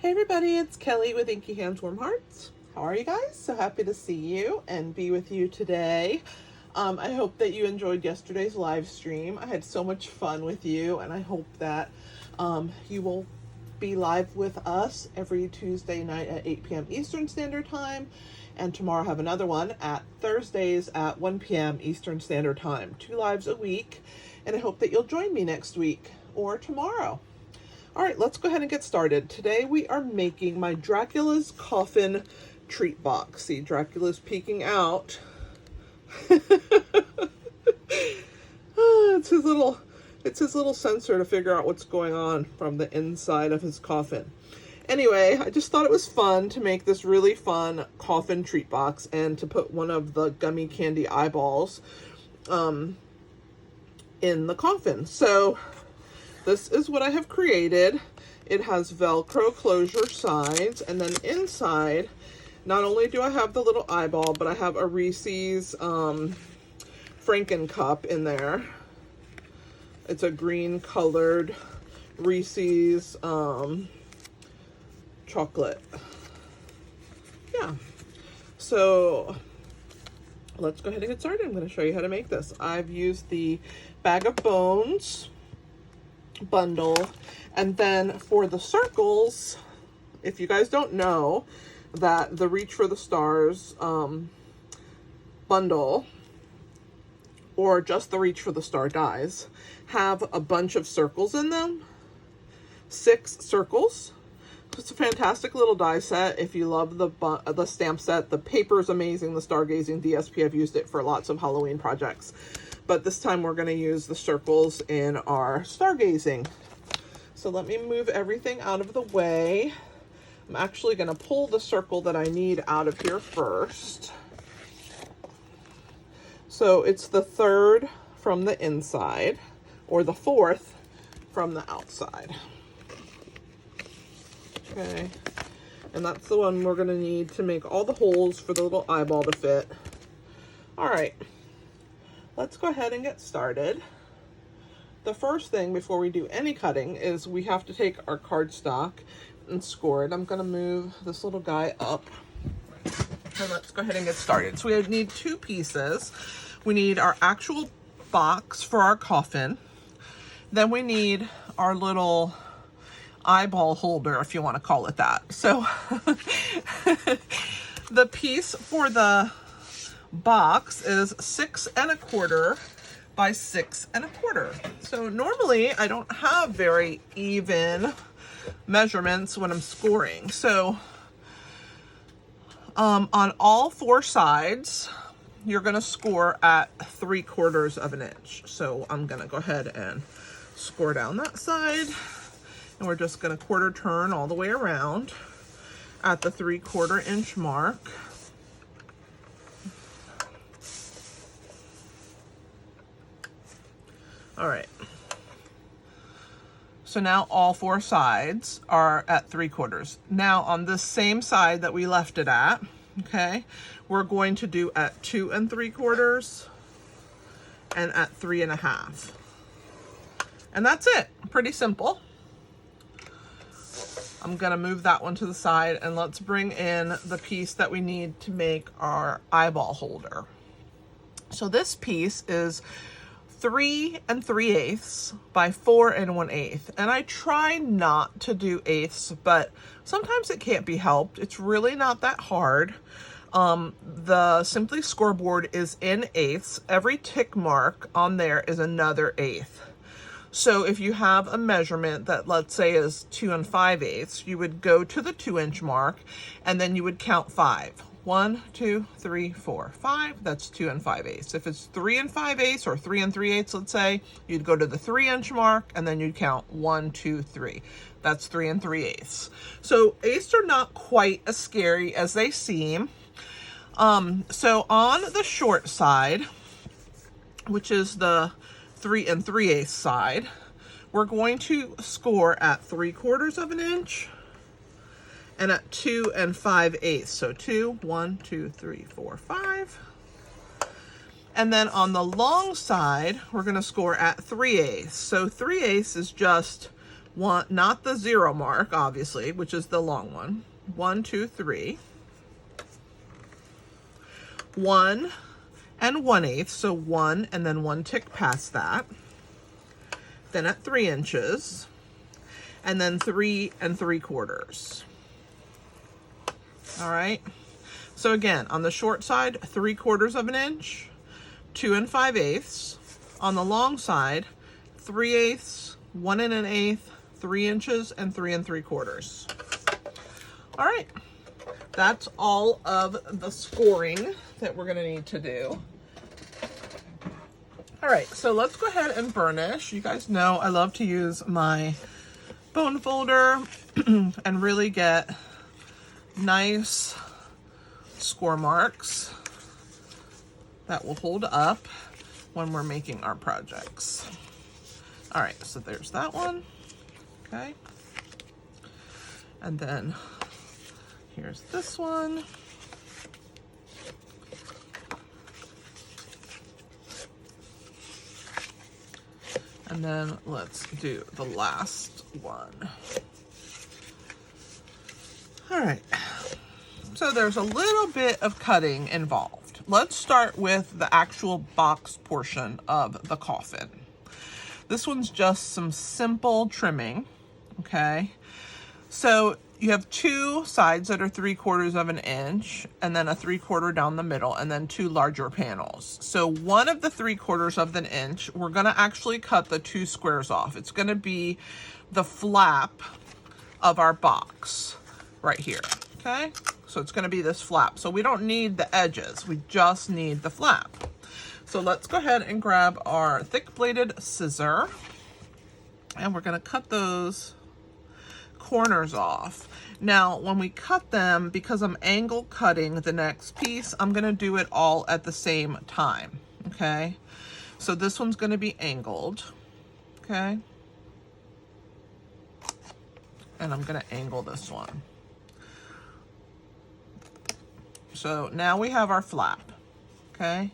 Hey everybody, it's Kelly with Inky Hands Warm Hearts. How are you guys? So happy to see you and be with you today. I hope that you enjoyed yesterday's live stream. I had so much fun with you, and I hope that you will be live with us every Tuesday night at 8 p.m. Eastern Standard Time, and tomorrow have another one at Thursdays at 1 p.m. Eastern Standard Time. 2 lives a week, and I hope that you'll join me next week or tomorrow. All right, let's go ahead and get started. Today we are making my Dracula's Coffin treat box. See, Dracula's peeking out. It's his little sensor to figure out what's going on from the inside of his coffin. Anyway, I just thought it was fun to make this really fun coffin treat box and to put one of the gummy candy eyeballs in the coffin. So this is what I have created. It has Velcro closure sides, and then inside, not only do I have the little eyeball, but I have a Reese's Franken cup in there. It's a green colored Reese's chocolate. Yeah. So let's go ahead and get started. I'm going to show you how to make this. I've used the Bag of Bones bundle, and then for the circles, if you guys don't know, that the Reach for the Stars bundle, or just the Reach for the Star dies, have a bunch of circles in them. 6 circles. It's a fantastic little die set. If you love the stamp set, the paper is amazing. The Stargazing DSP, I've used it for lots of Halloween projects. But this time we're going to use the circles in our stargazing. So let me move everything out of the way. I'm actually going to pull the circle that I need out of here first. So it's the 3rd from the inside, or the 4th from the outside. Okay, and that's the one we're going to need to make all the holes for the little eyeball to fit. All right. Let's go ahead and get started. The first thing before we do any cutting is we have to take our cardstock and score it. I'm going to move this little guy up, and let's go ahead and get started. So we need 2 pieces. We need our actual box for our coffin. Then we need our little eyeball holder, if you want to call it that. So the piece for the box is 6 1/4 by 6 1/4. So normally I don't have very even measurements when I'm scoring. So on all 4 sides, you're going to score at 3/4 of an inch. So I'm going to go ahead and score down that side, and we're just going to quarter turn all the way around at the 3/4 inch mark. All right, so now all 4 sides are at 3/4. Now on this same side that we left it at, okay, we're going to do at 2 3/4 and at 3 1/2. And that's it, pretty simple. I'm gonna move that one to the side, and let's bring in the piece that we need to make our eyeball holder. So this piece is 3 3/8 by 4 1/8, and I try not to do eighths, but sometimes it can't be helped. It's really not that hard. The Simply scoreboard is in eighths. Every tick mark on there is another eighth. So if you have a measurement that, let's say, is 2 5/8, you would go to the 2 inch mark, and then you would count 5. 1, 2, 3, 4, 5. That's 2 5/8. If it's 3 5/8 or 3 3/8, let's say, you'd go to the 3 inch mark, and then you'd count 1, 2, 3. That's 3 3/8. So eighths are not quite as scary as they seem. So on the short side, which is the 3 3/8 side, we're going to score at 3/4 of an inch and at 2 5/8. So 2, 1, 2, 3, 4, 5. And then on the long side, we're going to score at 3/8. So 3/8 is just One, not the 0 mark, obviously, which is the long one. 1, 2, 3. 1 and 1/8, so 1 and then 1 tick past that. Then at 3 inches, and then 3 3/4. All right. So again, on the short side, 3/4 of an inch, 2 5/8. On the long side, 3/8, 1 1/8, 3 inches, and 3 3/4. All right. That's all of the scoring that we're going to need to do. All right, so let's go ahead and burnish. You guys know I love to use my bone folder and really get nice score marks that will hold up when we're making our projects. All right, so there's that one. Okay. And then here's this one. And then let's do the last one. All right. So there's a little bit of cutting involved. Let's start with the actual box portion of the coffin. This one's just some simple trimming, okay? So you have 2 sides that are 3/4 of an inch, and then a 3/4 down the middle, and then 2 larger panels. So one of the 3/4 of an inch, we're gonna actually cut the 2 squares off. It's gonna be the flap of our box right here, okay? So it's gonna be this flap. So we don't need the edges, we just need the flap. So let's go ahead and grab our thick bladed scissor, and we're gonna cut those corners off. Now, when we cut them, because I'm angle cutting the next piece, I'm gonna do it all at the same time, okay? So this one's gonna be angled, okay? And I'm gonna angle this one. So now we have our flap, okay?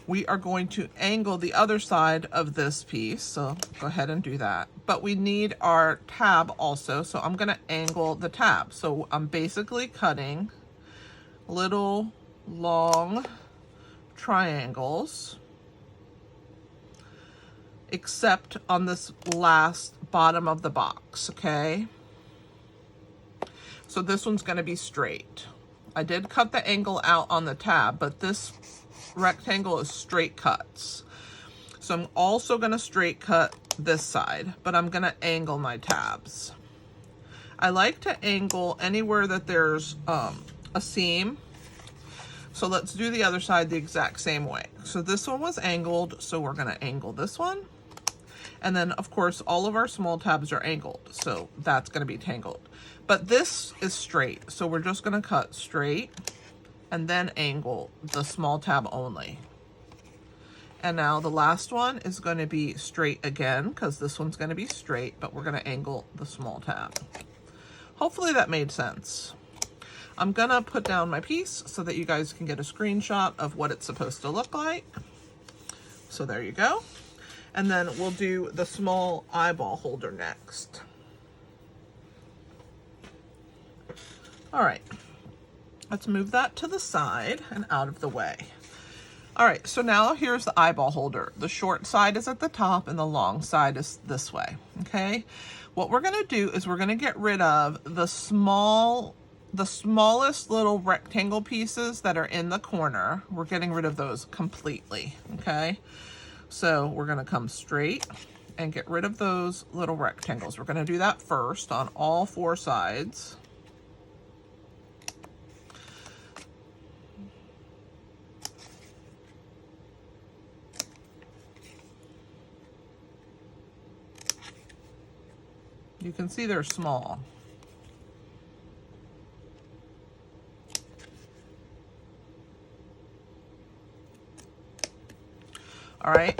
We are going to angle the other side of this piece, so go ahead and do that. But we need our tab also, so I'm gonna angle the tab. So I'm basically cutting little long triangles, except on this last bottom of the box, okay? So this one's gonna be straight. I did cut the angle out on the tab, but this rectangle is straight cuts. So I'm also going to straight cut this side, but I'm going to angle my tabs. I like to angle anywhere that there's a seam. So let's do the other side the exact same way. So this one was angled, so we're going to angle this one. And then of course all of our small tabs are angled, so that's going to be tangled. But this is straight, so we're just going to cut straight and then angle the small tab only. And now the last one is going to be straight again, because this one's going to be straight, but we're going to angle the small tab. Hopefully that made sense. I'm going to put down my piece so that you guys can get a screenshot of what it's supposed to look like. So there you go. And then we'll do the small eyeball holder next. All right, let's move that to the side and out of the way. All right, so now here's the eyeball holder. The short side is at the top and the long side is this way, okay? What we're gonna do is we're gonna get rid of the smallest little rectangle pieces that are in the corner. We're getting rid of those completely, okay? So we're gonna come straight and get rid of those little rectangles. We're gonna do that first on all 4 sides. You can see they're small. All right,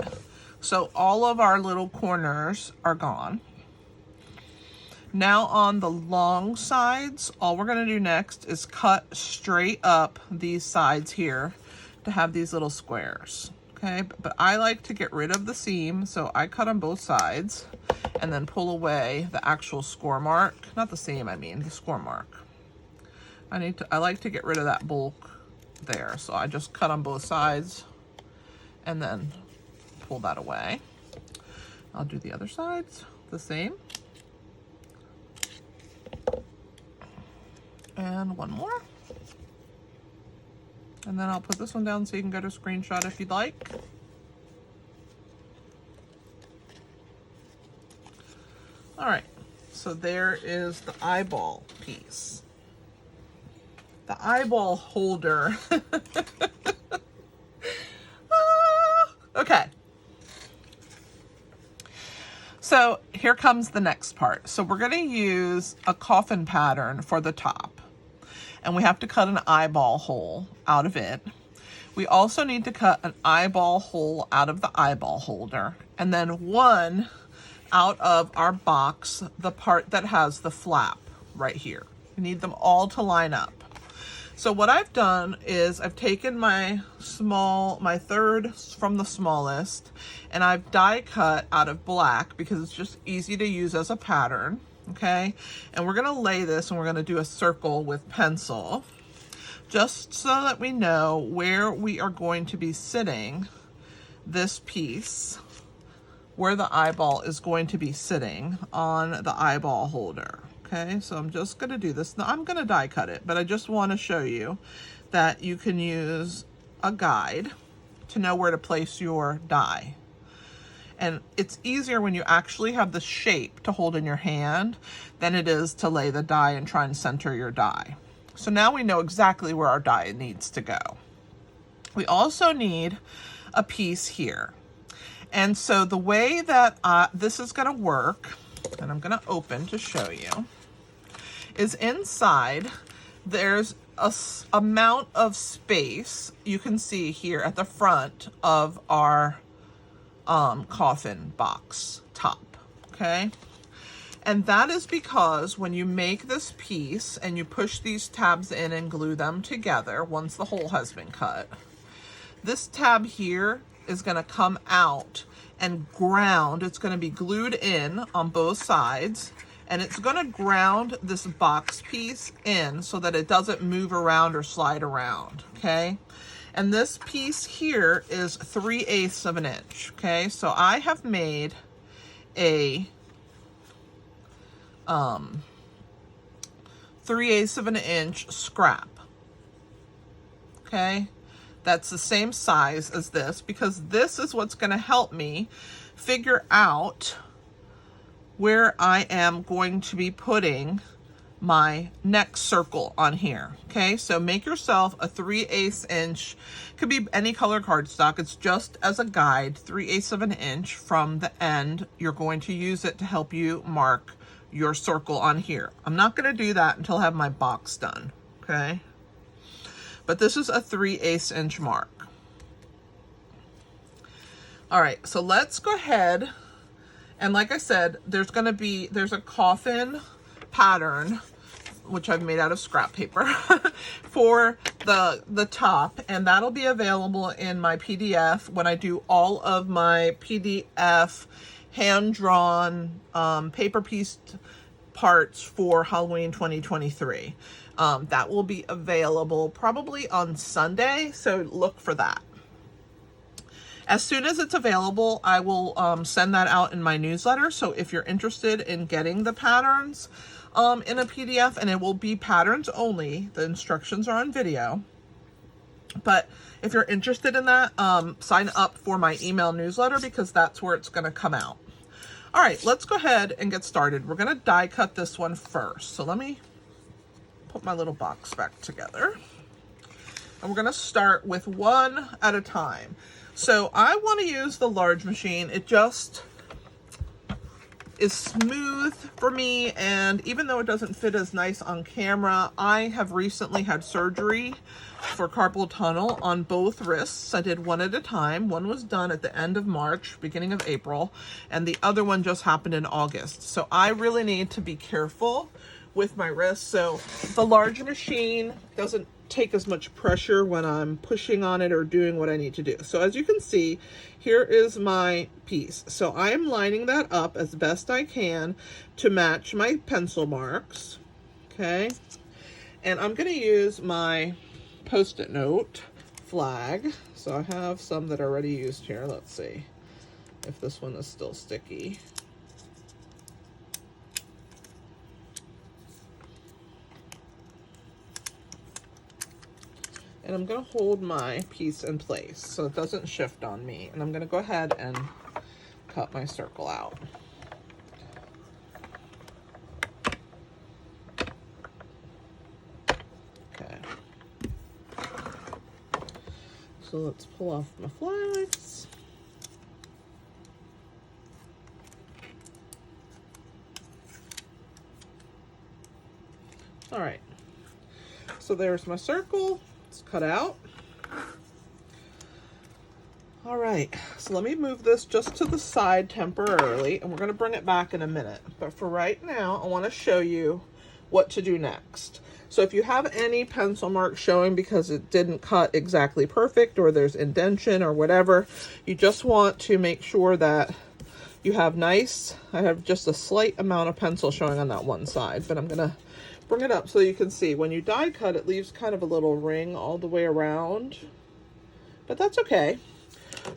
so all of our little corners are gone. Now on the long sides, all we're gonna do next is cut straight up these sides here to have these little squares, okay? But I like to get rid of the seam, so I cut on both sides. and then pull away the actual score mark. Not the seam, I mean the score mark. I like to get rid of that bulk there, so I just cut on both sides and then pull that away. I'll do the other sides the same. And one more. And then I'll put this one down so you can go to screenshot if you'd like. All right, so there is the eyeball piece. The eyeball holder. Okay. So here comes the next part. So we're going to use a coffin pattern for the top. And we have to cut an eyeball hole out of it. We also need to cut an eyeball hole out of the eyeball holder. And then one out of our box, the part that has the flap right here. We need them all to line up. So what I've done is I've taken my third from the smallest, and I've die cut out of black because it's just easy to use as a pattern, okay? And we're gonna lay this and we're gonna do a circle with pencil, just so that we know where we are going to be sitting this piece, where the eyeball is going to be sitting on the eyeball holder. Okay, so I'm just gonna do this. Now I'm gonna die cut it, but I just wanna show you that you can use a guide to know where to place your die. And it's easier when you actually have the shape to hold in your hand than it is to lay the die and try and center your die. So now we know exactly where our die needs to go. We also need a piece here. And so the way that this is gonna work, and I'm gonna open to show you, is inside there's a amount of space you can see here at the front of our coffin box top, okay? And that is because when you make this piece and you push these tabs in and glue them together, once the hole has been cut, this tab here is gonna come out and ground. It's gonna be glued in on both sides, and it's gonna ground this box piece in so that it doesn't move around or slide around, okay? And this piece here is 3/8 of an inch, okay? So I have made a 3/8 of an inch scrap, okay? That's the same size as this, because this is what's gonna help me figure out where I am going to be putting my next circle on here, okay? So make yourself a 3/8 inch, could be any color cardstock, it's just as a guide, 3/8 of an inch from the end. You're going to use it to help you mark your circle on here. I'm not gonna do that until I have my box done, okay? But this is a 3/8 inch mark. All right, so let's go ahead. And like I said, there's a coffin pattern, which I've made out of scrap paper, for the top, and that'll be available in my PDF when I do all of my PDF hand-drawn paper pieced parts for Halloween 2023. That will be available probably on Sunday, so look for that. As soon as it's available, I will send that out in my newsletter. So if you're interested in getting the patterns in a PDF, and it will be patterns only, the instructions are on video. But if you're interested in that, sign up for my email newsletter, because that's where it's gonna come out. All right, let's go ahead and get started. We're gonna die cut this one first. So let me put my little box back together. And we're gonna start with one at a time. So I want to use the large machine. It just is smooth for me, and even though it doesn't fit as nice on camera, I have recently had surgery for carpal tunnel on both wrists. I did one at a time. One was done at the end of March, beginning of April, and the other one just happened in August. So I really need to be careful with my wrist. So the larger machine doesn't take as much pressure when I'm pushing on it or doing what I need to do. So as you can see, here is my piece. So I am lining that up as best I can to match my pencil marks. Okay. And I'm going to use my Post-it note flag. So I have some that are already used here. Let's see if this one is still sticky. And I'm going to hold my piece in place so it doesn't shift on me. And I'm going to go ahead and cut my circle out. Okay. So let's pull off my flags. All right. So there's my circle. It's cut out. All right, so let me move this just to the side temporarily, and we're going to bring it back in a minute. But for right now, I want to show you what to do next. So if you have any pencil marks showing because it didn't cut exactly perfect, or there's indentation or whatever, you just want to make sure that you have nice, I have just a slight amount of pencil showing on that one side, but I'm going to bring it up so you can see. When you die cut, it leaves kind of a little ring all the way around, but that's okay.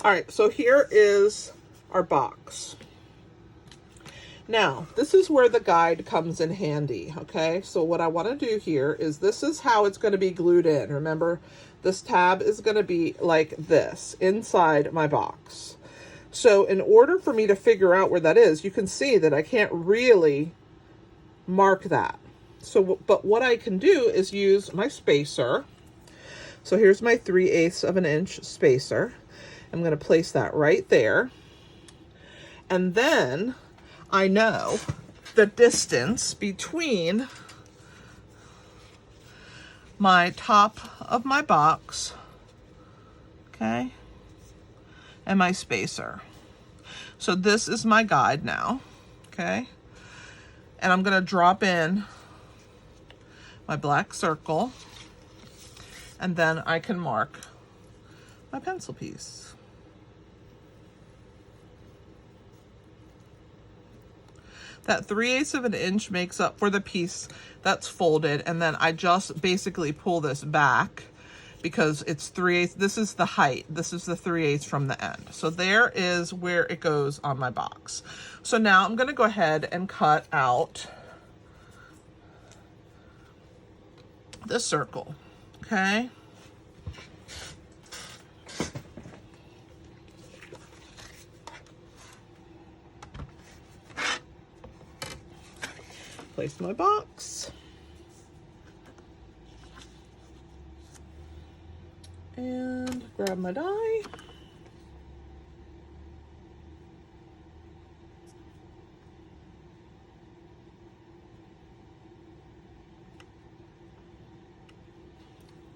All right, so here is our box. Now, this is where the guide comes in handy, okay? So what I want to do here is, this is how it's going to be glued in. Remember, this tab is going to be like this inside my box. So in order for me to figure out where that is, you can see that I can't really mark that. So, but what I can do is use my spacer. So here's my 3/8 of an inch spacer. I'm going to place that right there. And then I know the distance between my top of my box, okay, and my spacer. So this is my guide now, okay? And I'm going to drop in my black circle, and then I can mark my pencil piece. That 3/8 of an inch makes up for the piece that's folded, and then I just basically pull this back because it's 3/8. This is the height. This is the 3/8 from the end. So there is where it goes on my box. So now I'm going to go ahead and cut out the circle, okay? Place my box. And grab my die.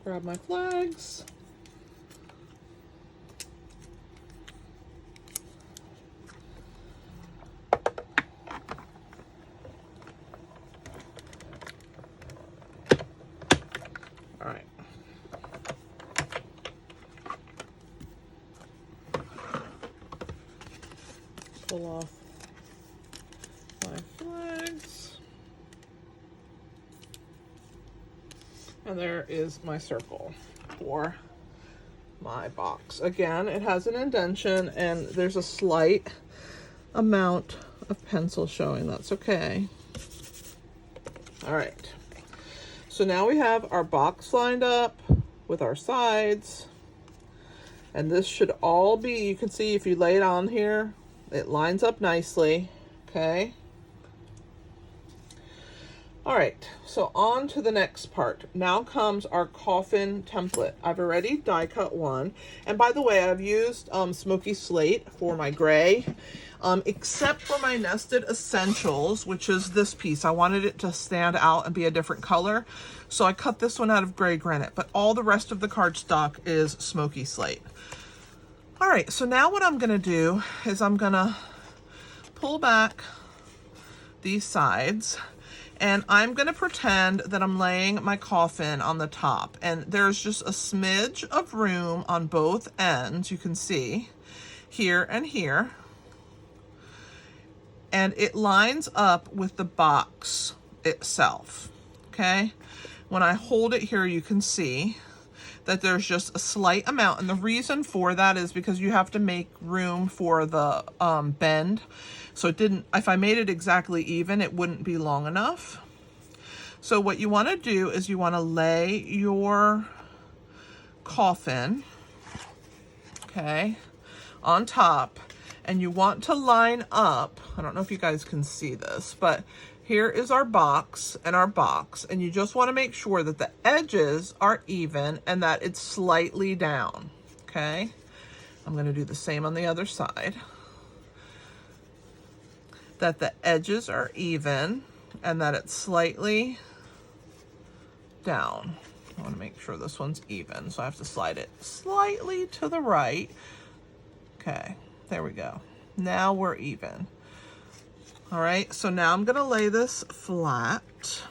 Grab my flags. All right. Pull off my flags. And there is my circle for my box. Again, it has an indentation and there's a slight amount of pencil showing. That's okay. All right. So now we have our box lined up with our sides. And this should all be, you can see if you lay it on here, it lines up nicely, okay? All right, so on to the next part. Now comes our coffin template. I've already die cut one. And by the way, I've used smoky slate for my gray, except for my nested essentials, which is this piece. I wanted it to stand out and be a different color. So I cut this one out of gray granite, but all the rest of the cardstock is smoky slate. All right, so now what I'm gonna do is I'm gonna pull back these sides. And I'm gonna pretend that I'm laying my coffin on the top, and there's just a smidge of room on both ends, you can see, here and here. And it lines up with the box itself, okay? When I hold it here, you can see that there's just a slight amount, and the reason for that is because you have to make room for the bend. So it didn't, if I made it exactly even, it wouldn't be long enough. So what you want to do is you want to lay your coffin, okay, on top, and you want to line up, I don't know if you guys can see this, but here is our box, and you just want to make sure that the edges are even and that it's slightly down, okay? I'm going to do the same on the other side. That the edges are even and that it's slightly down. I want to make sure this one's even, so I have to slide it slightly to the right. Okay, there we go. Now we're even. All right, so now I'm gonna lay this flat,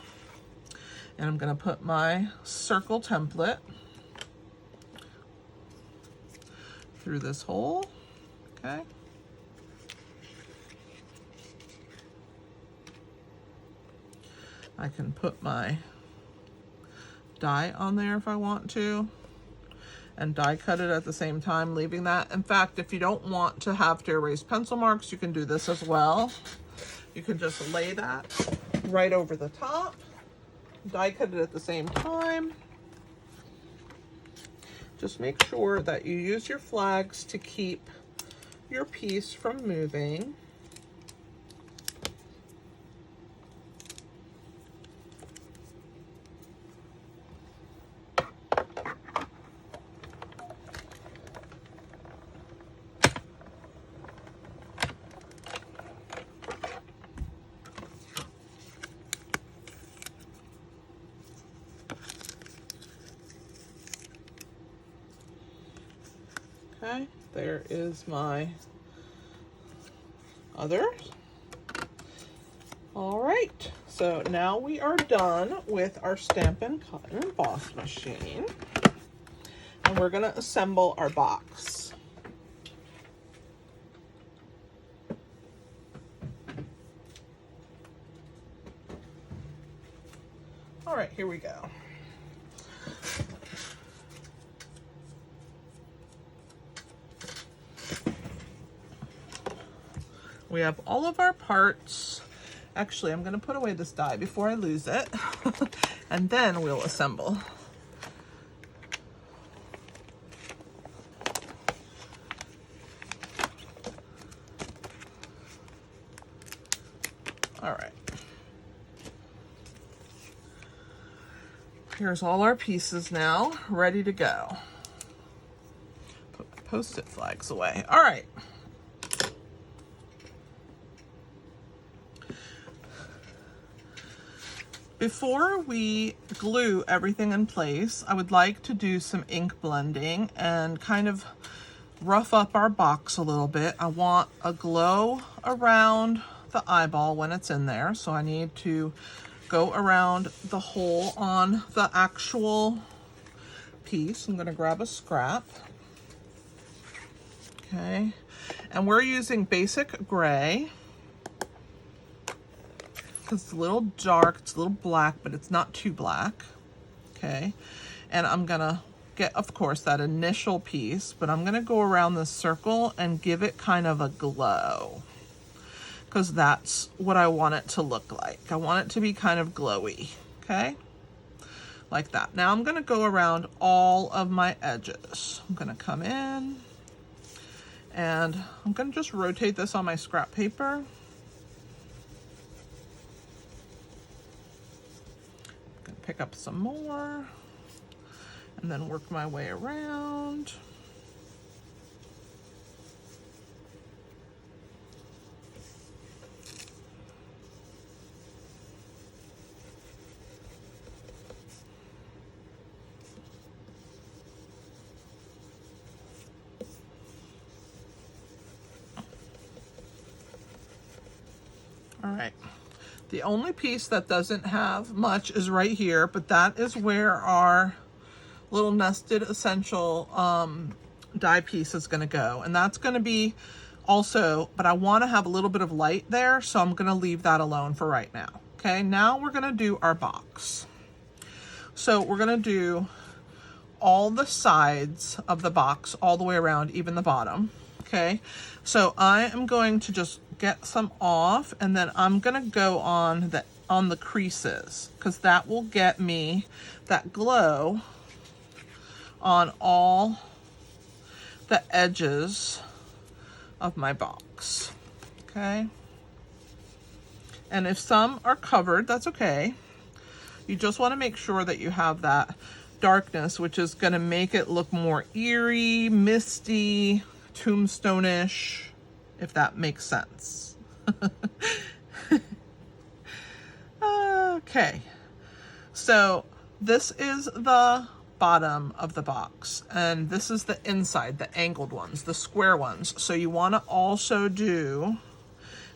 and I'm gonna put my circle template through this hole, okay? I can put my die on there if I want to, and die cut it at the same time, leaving that. In fact, if you don't want to have to erase pencil marks, you can do this as well. You can just lay that right over the top, die cut it at the same time. Just make sure that you use your flags to keep your piece from moving. Okay, there is my others. All right, so now we are done with our Stampin' Cut and Emboss machine, and we're gonna assemble our box. All right, here we go. We have all of our parts. Actually, I'm gonna put away this die before I lose it, and then we'll assemble. All right. Here's all our pieces now, ready to go. Put my Post-it flags away. All right. Before we glue everything in place, I would like to do some ink blending and kind of rough up our box a little bit. I want a glow around the eyeball when it's in there, so I need to go around the hole on the actual piece. I'm going to grab a scrap. Okay, and we're using basic gray. It's a little dark, it's a little black, but it's not too black. Okay, and I'm gonna get, of course, that initial piece, but I'm gonna go around this circle and give it kind of a glow, because that's what I want it to look like. I want it to be kind of glowy, okay? Like that. Now I'm gonna go around all of my edges. I'm gonna come in, and I'm gonna just rotate this on my scrap paper. Pick up some more and then work my way around. All right, The only piece that doesn't have much is right here, but that is where our little nested essential die piece is going to go. And that's going to be also, but I want to have a little bit of light there, so I'm going to leave that alone for right now. Okay, now we're going to do our box. So we're going to do all the sides of the box all the way around, even the bottom. Okay, so I am going to just get some off, and then I'm going to go on the creases, because that will get me that glow on all the edges of my box. Okay, and if some are covered, that's okay. You just want to make sure that you have that darkness, which is going to make it look more eerie, misty, tombstone-ish, if that makes sense. Okay, so this is the bottom of the box, and this is the inside, the angled ones, the square ones. So you want to also do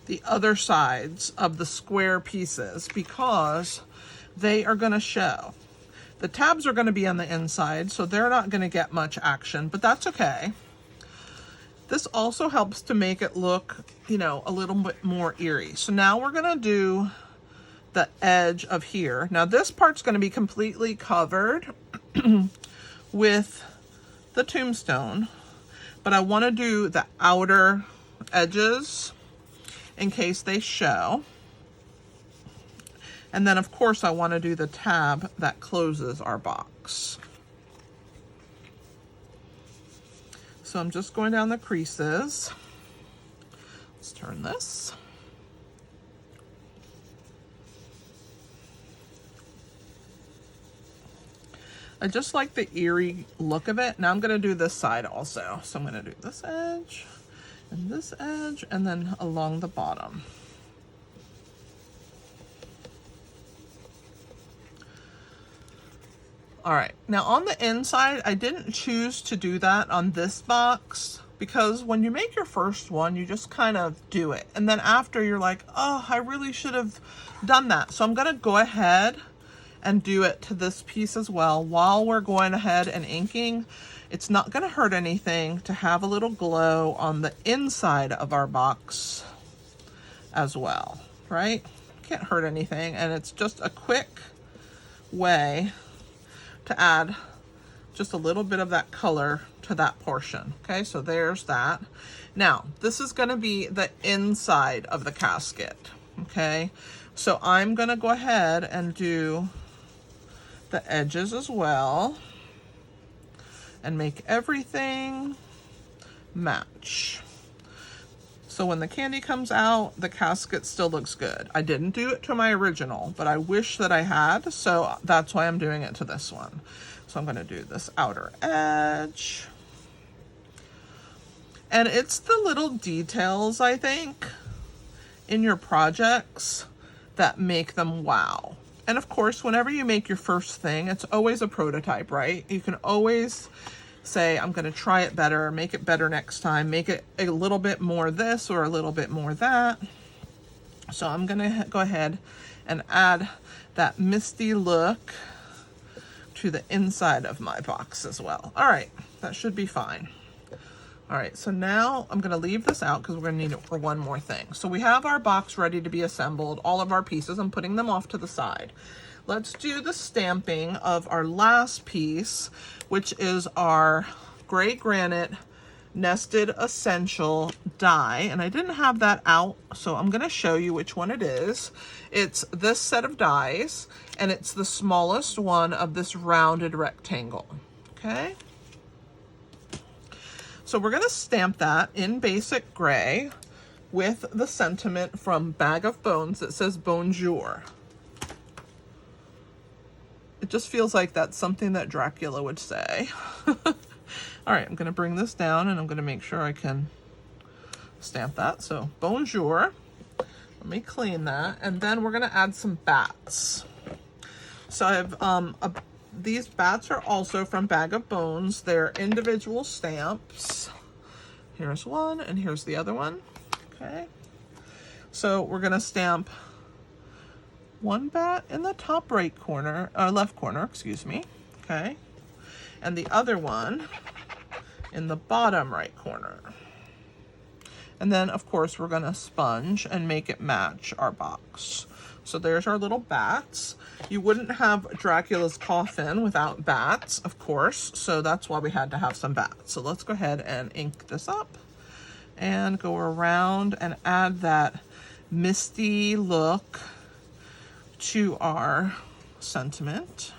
the other sides of the square pieces, because they are going to show. The tabs are going to be on the inside, so they're not going to get much action, but that's okay. This also helps to make it look, you know, a little bit more eerie. So now we're going to do the edge of here. Now this part's going to be completely covered with the tombstone, but I want to do the outer edges in case they show. And then of course I want to do the tab that closes our box. So I'm just going down the creases. Let's turn this. I just like the eerie look of it. Now I'm going to do this side also. So I'm going to do this edge, and then along the bottom. All right, now on the inside, I didn't choose to do that on this box, because when you make your first one, you just kind of do it. And then after, you're like, oh, I really should have done that. So I'm going to go ahead and do it to this piece as well while we're going ahead and inking. It's not going to hurt anything to have a little glow on the inside of our box as well, right? Can't hurt anything, and it's just a quick way to add just a little bit of that color to that portion. Okay, so there's that. Now, this is going to be the inside of the casket. Okay, so I'm going to go ahead and do the edges as well and make everything match. So when the candy comes out, the casket still looks good. I didn't do it to my original, but I wish that I had, so that's why I'm doing it to this one. So I'm going to do this outer edge. And it's the little details, I think, in your projects that make them wow. And of course, whenever you make your first thing, it's always a prototype, right? You can always say, I'm going to try it better, make it better next time, make it a little bit more this or a little bit more that. So I'm going to go ahead and add that misty look to the inside of my box as well. All right, that should be fine. All right, so now I'm going to leave this out because we're going to need it for one more thing. So we have our box ready to be assembled, all of our pieces. I'm putting them off to the side. Let's do the stamping of our last piece, which is our gray granite nested essential die. And I didn't have that out, so I'm going to show you which one it is. It's this set of dies, and it's the smallest one of this rounded rectangle. Okay. So we're going to stamp that in basic gray with the sentiment from Bag of Bones that says Bonjour. It just feels like that's something that Dracula would say. All right, I'm going to bring this down and I'm going to make sure I can stamp that. So Bonjour. Let me clean that. And then we're going to add some bats. So I have these bats are also from Bag of Bones. They're individual stamps. Here's one and here's the other one. Okay. So we're going to stamp one bat in the top right corner, left corner, excuse me, okay? And the other one in the bottom right corner. And then, of course, we're gonna sponge and make it match our box. So there's our little bats. You wouldn't have Dracula's coffin without bats, of course, so that's why we had to have some bats. So let's go ahead and ink this up and go around and add that misty look to our sentiment.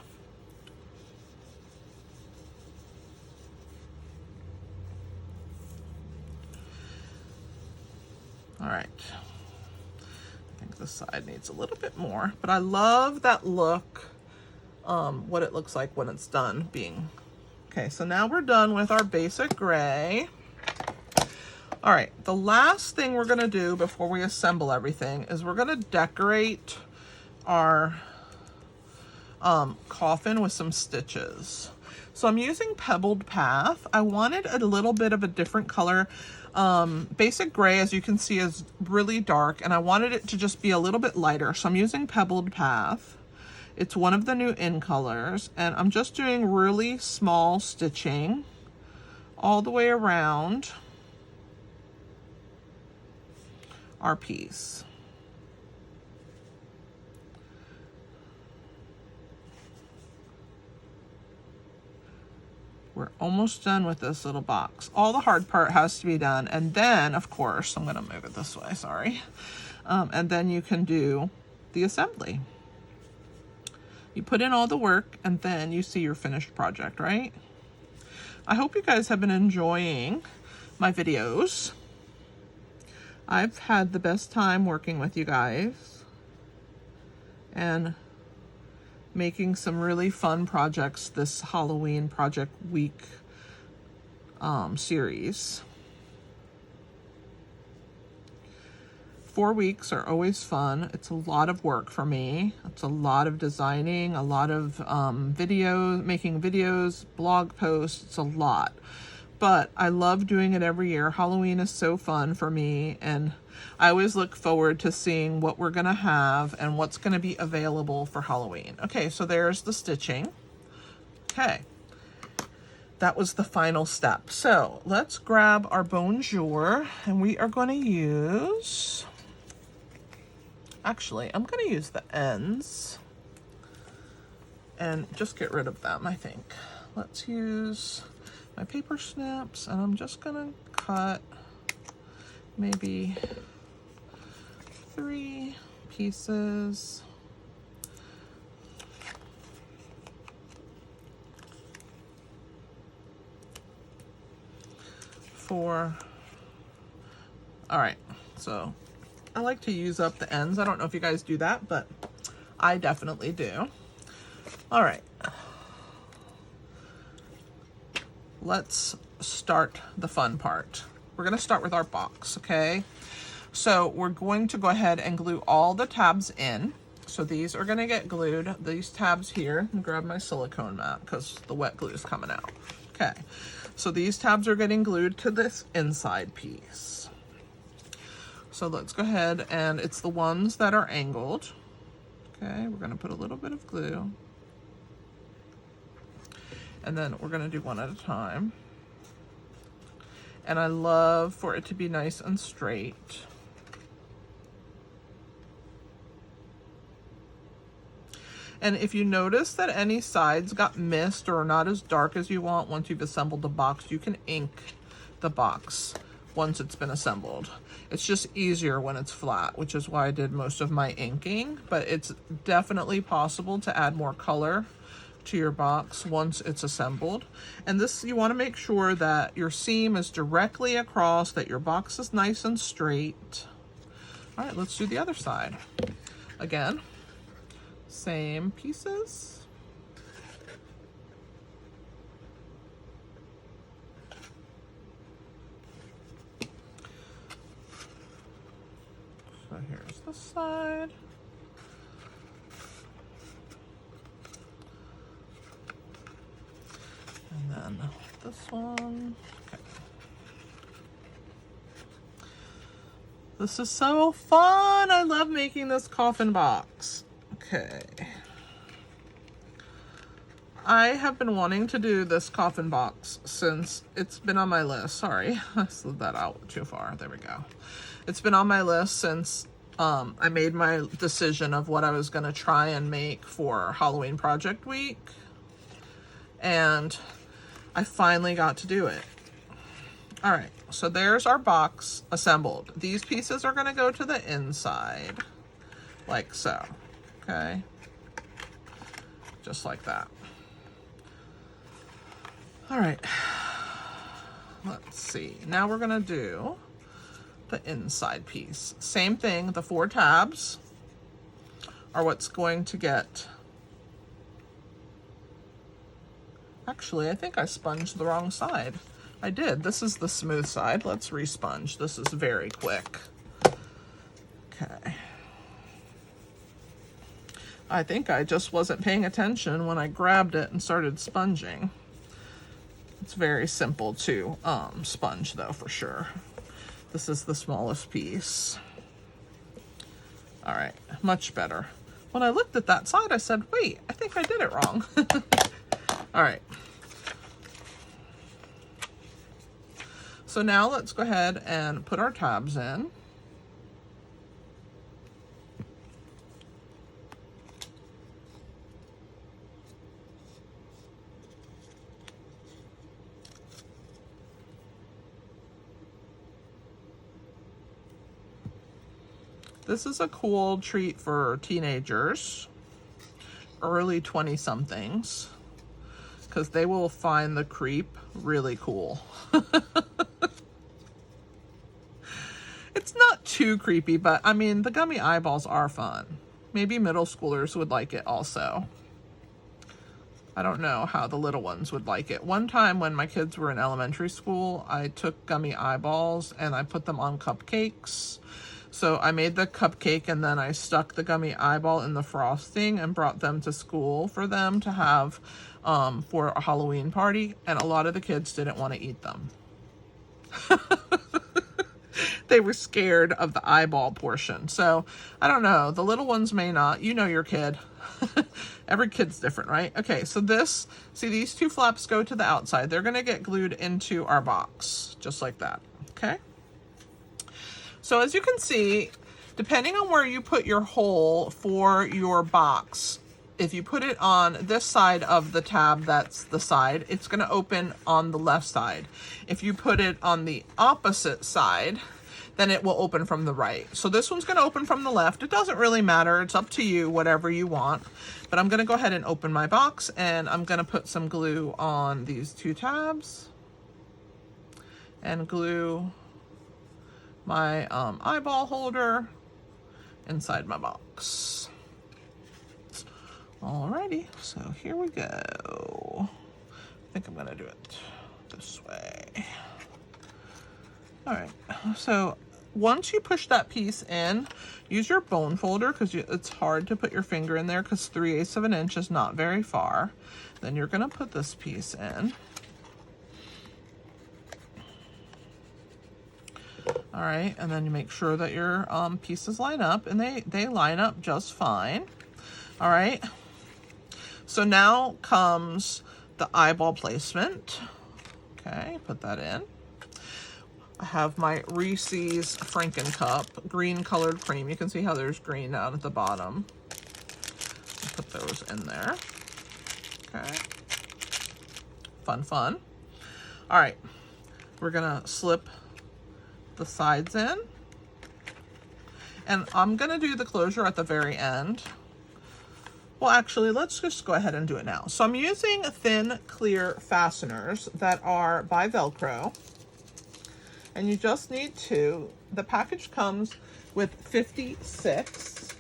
All right. I think this side needs a little bit more, but I love that look, what it looks like when it's done being. Okay, so now we're done with our basic gray. All right, the last thing we're gonna do before we assemble everything is we're gonna decorate our coffin with some stitches. So I'm using Pebbled Path. I wanted a little bit of a different color. Basic gray, as you can see, is really dark, and I wanted it to just be a little bit lighter. So I'm using Pebbled Path. It's one of the new in colors, and I'm just doing really small stitching all the way around our piece. We're almost done with this little box. All the hard part has to be done, and then, of course, I'm gonna move it this way, sorry. And then you can do the assembly. You put in all the work, and then you see your finished project, right? I hope you guys have been enjoying my videos. I've had the best time working with you guys and making some really fun projects this Halloween Project Week series. 4 weeks are always fun. It's a lot of work for me. It's a lot of designing, a lot of making videos, blog posts. It's a lot. But I love doing it every year. Halloween is so fun for me, and I always look forward to seeing what we're gonna have and what's gonna be available for Halloween. Okay, so there's the stitching. Okay, that was the final step. So let's grab our bonjour, and we are gonna use, actually, I'm gonna use the ends and just get rid of them, I think. Let's use my paper snips, and I'm just gonna cut maybe 3 pieces. All right, so I like to use up the ends. I don't know if you guys do that, but I definitely do. All right. Let's start the fun part. We're gonna start with our box, okay? So we're going to go ahead and glue all the tabs in. So these are gonna get glued, these tabs here, and grab my silicone mat because the wet glue is coming out. Okay, so these tabs are getting glued to this inside piece. So let's go ahead, and it's the ones that are angled. Okay, we're gonna put a little bit of glue. And then we're gonna do one at a time. And I love for it to be nice and straight. And if you notice that any sides got missed or are not as dark as you want once you've assembled the box, you can ink the box once it's been assembled. It's just easier when it's flat, which is why I did most of my inking, but it's definitely possible to add more color to your box once it's assembled. And this, you want to make sure that your seam is directly across, that your box is nice and straight. All right, let's do the other side. Again, same pieces. So here's this side. And then this one. Okay. This is so fun. I love making this coffin box. Okay. I have been wanting to do this coffin box since it's been on my list. Sorry, I slid that out too far. There we go. It's been on my list since I made my decision of what I was going to try and make for Halloween Project Week. And I finally got to do it. All right, so there's our box assembled. These pieces are going to go to the inside, like so, okay? Just like that. All right, let's see. Now we're gonna do the inside piece. Same thing, the 4 tabs are what's going to get... Actually, I think I sponged the wrong side. I did. This is the smooth side. Let's re-sponge. This is very quick. Okay. I think I just wasn't paying attention when I grabbed it and started sponging. It's very simple to sponge though, for sure. This is the smallest piece. All right, much better. When I looked at that side, I said, wait, I think I did it wrong. All right. So now let's go ahead and put our tabs in. This is a cool treat for teenagers, early 20-somethings, because they will find the creep really cool. It's not too creepy, but I mean, the gummy eyeballs are fun. Maybe middle schoolers would like it also. I don't know how the little ones would like it. One time when my kids were in elementary school, I took gummy eyeballs and I put them on cupcakes. So I made the cupcake and then I stuck the gummy eyeball in the frosting and brought them to school for them to have for a Halloween party. And a lot of the kids didn't want to eat them. They were scared of the eyeball portion. So I don't know. The little ones may not. You know your kid. Every kid's different, right? Okay, so this, see, these 2 flaps go to the outside. They're going to get glued into our box, just like that. Okay. So as you can see, depending on where you put your hole for your box, if you put it on this side of the tab, that's the side, it's going to open on the left side. If you put it on the opposite side, then it will open from the right. So this one's going to open from the left. It doesn't really matter. It's up to you, whatever you want. But I'm going to go ahead and open my box, and I'm going to put some glue on these 2 tabs and glue my eyeball holder inside my box. Alrighty, so here we go. I think I'm gonna do it this way. All right, so once you push that piece in, use your bone folder because it's hard to put your finger in there because 3/8 of an inch is not very far. Then you're gonna put this piece in. All right, and then you make sure that your pieces line up, and they line up just fine. All right, so now comes the eyeball placement. Okay, put that in. I have my Reese's Franken Cup green colored cream. You can see how there's green down at the bottom. Put those in there. Okay, fun. All right, we're gonna slip the sides in, and I'm gonna do the closure at the very end. Well, actually, let's just go ahead and do it now. So I'm using thin clear fasteners that are by Velcro, and you just need 2. The package comes with 56.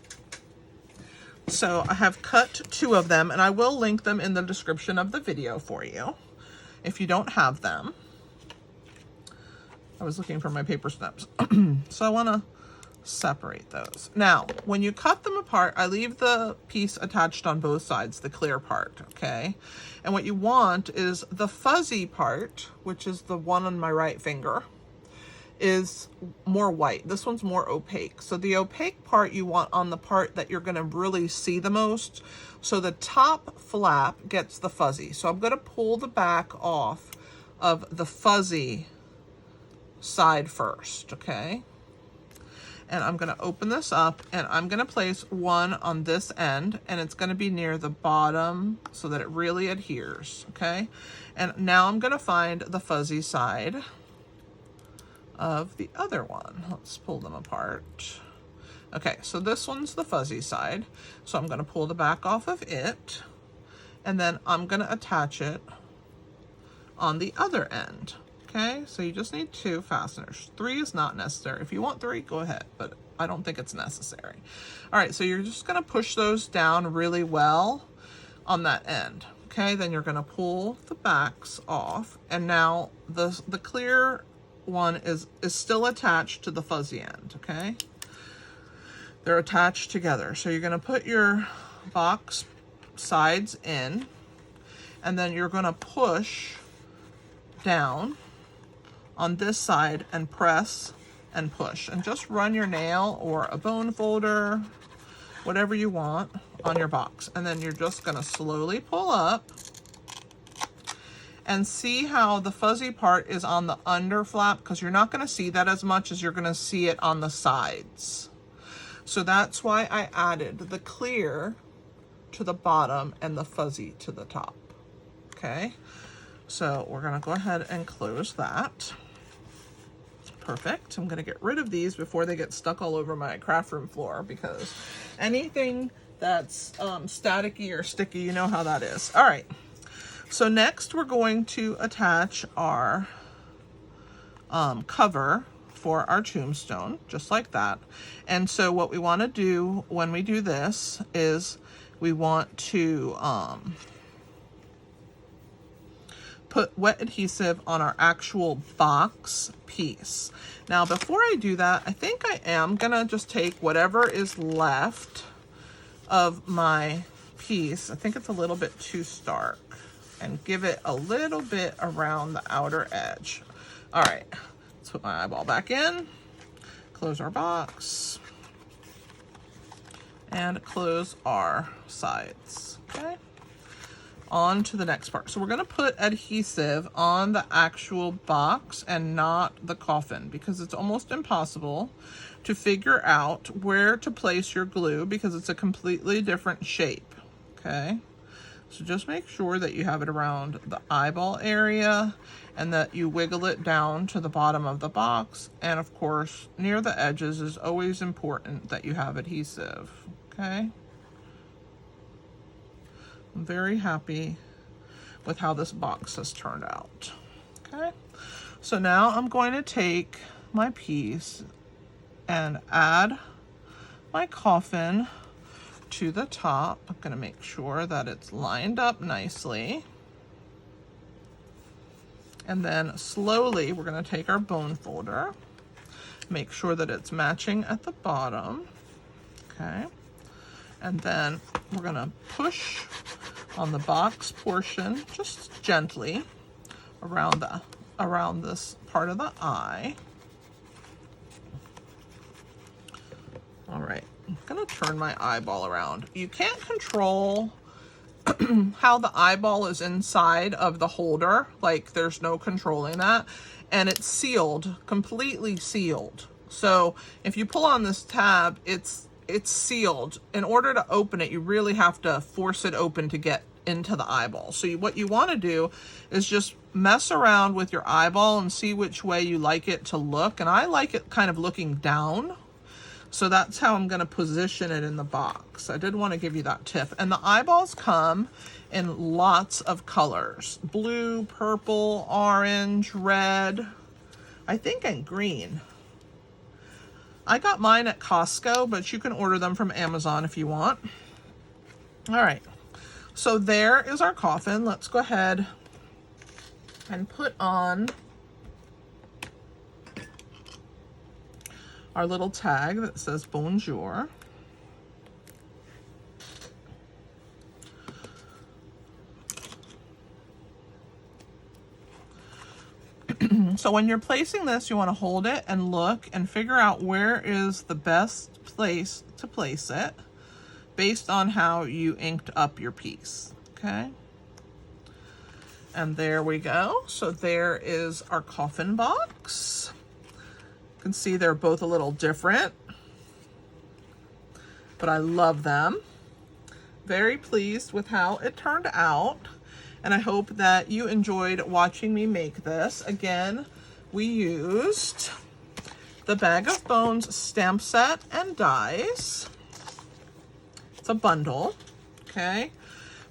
So I have cut 2 of them, and I will link them in the description of the video for you if you don't have them. I was looking for my paper snips. So I want to separate those. Now, when you cut them apart, I leave the piece attached on both sides, the clear part, okay? And what you want is the fuzzy part, which is the one on my right finger, is more white. This one's more opaque. So the opaque part you want on the part that you're gonna really see the most. So the top flap gets the fuzzy. So I'm gonna pull the back off of the fuzzy side first, okay? And I'm gonna open this up and I'm gonna place one on this end, and it's gonna be near the bottom so that it really adheres, okay? And now I'm gonna find the fuzzy side of the other one. Let's pull them apart. Okay, so this one's the fuzzy side. So I'm gonna pull the back off of it, and then I'm gonna attach it on the other end. Okay, so you just need 2 fasteners. 3 is not necessary. If you want 3, go ahead, but I don't think it's necessary. All right, so you're just gonna push those down really well on that end. Okay, then you're gonna pull the backs off, and now the clear one is still attached to the fuzzy end, okay? They're attached together. So you're gonna put your box sides in, and then you're gonna push down on this side and press and push, and just run your nail or a bone folder, whatever you want, on your box. And then you're just gonna slowly pull up and see how the fuzzy part is on the under flap, because you're not gonna see that as much as you're gonna see it on the sides. So that's why I added the clear to the bottom and the fuzzy to the top, okay? So we're gonna go ahead and close that. Perfect. I'm gonna get rid of these before they get stuck all over my craft room floor, because anything that's staticky or sticky, you know how that is. All right, so next we're going to attach our cover for our tombstone, just like that. And so what we want to do when we do this is we want to put wet adhesive on our actual box piece. Now, before I do that, I think I am gonna just take whatever is left of my piece. I think it's a little bit too stark, and give it a little bit around the outer edge. All right, let's put my eyeball back in, close our box, and close our sides, okay? On to the next part. So we're gonna put adhesive on the actual box and not the coffin, because it's almost impossible to figure out where to place your glue because it's a completely different shape, okay? So just make sure that you have it around the eyeball area and that you wiggle it down to the bottom of the box. And of course, near the edges is always important that you have adhesive, okay? I'm very happy with how this box has turned out, okay? So now I'm going to take my piece and add my coffin to the top. I'm gonna make sure that it's lined up nicely. And then slowly, we're gonna take our bone folder, make sure that it's matching at the bottom, okay? And then we're gonna push on the box portion, just gently around this part of the eye. All right, I'm gonna turn my eyeball around. You can't control how the eyeball is inside of the holder, like there's no controlling that, and it's sealed, completely sealed. So if you pull on this tab, it's sealed. In order to open it, you really have to force it open to get into the eyeball. So what you want to do is just mess around with your eyeball and see which way you like it to look. And I like it kind of looking down. So that's how I'm going to position it in the box. I did want to give you that tip. And the eyeballs come in lots of colors: blue, purple, orange, red, I think, and green. I got mine at Costco, but you can order them from Amazon if you want. All right, so there is our coffin. Let's go ahead and put on our little tag that says bonjour. So when you're placing this, you want to hold it and look and figure out where is the best place to place it based on how you inked up your piece, okay? And there we go. So there is our coffin box. You can see they're both a little different, but I love them. Very pleased with how it turned out. And I hope that you enjoyed watching me make this. Again, we used the Bag of Bones stamp set and dies. It's a bundle, okay?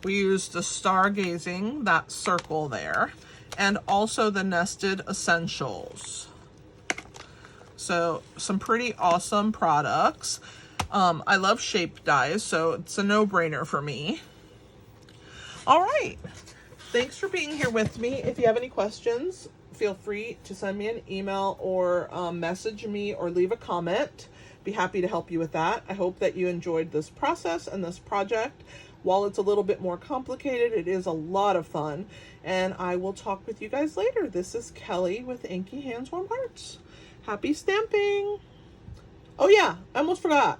We used the Stargazing, that circle there, and also the Nested Essentials. So some pretty awesome products. I love shaped dies, so it's a no-brainer for me. All right. Thanks for being here with me. If you have any questions, feel free to send me an email or message me or leave a comment. Be happy to help you with that. I hope that you enjoyed this process and this project. While it's a little bit more complicated, it is a lot of fun. And I will talk with you guys later. This is Kelly with Inky Hands Warm Hearts. Happy stamping. Oh yeah, I almost forgot.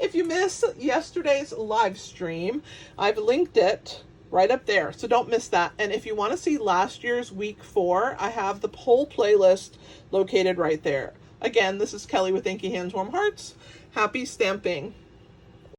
If you missed yesterday's live stream, I've linked it right up there, so don't miss that. And if you want to see last year's week 4, I have the whole playlist located right there. Again, this is Kelly with Inky Hands Warm Hearts. Happy stamping.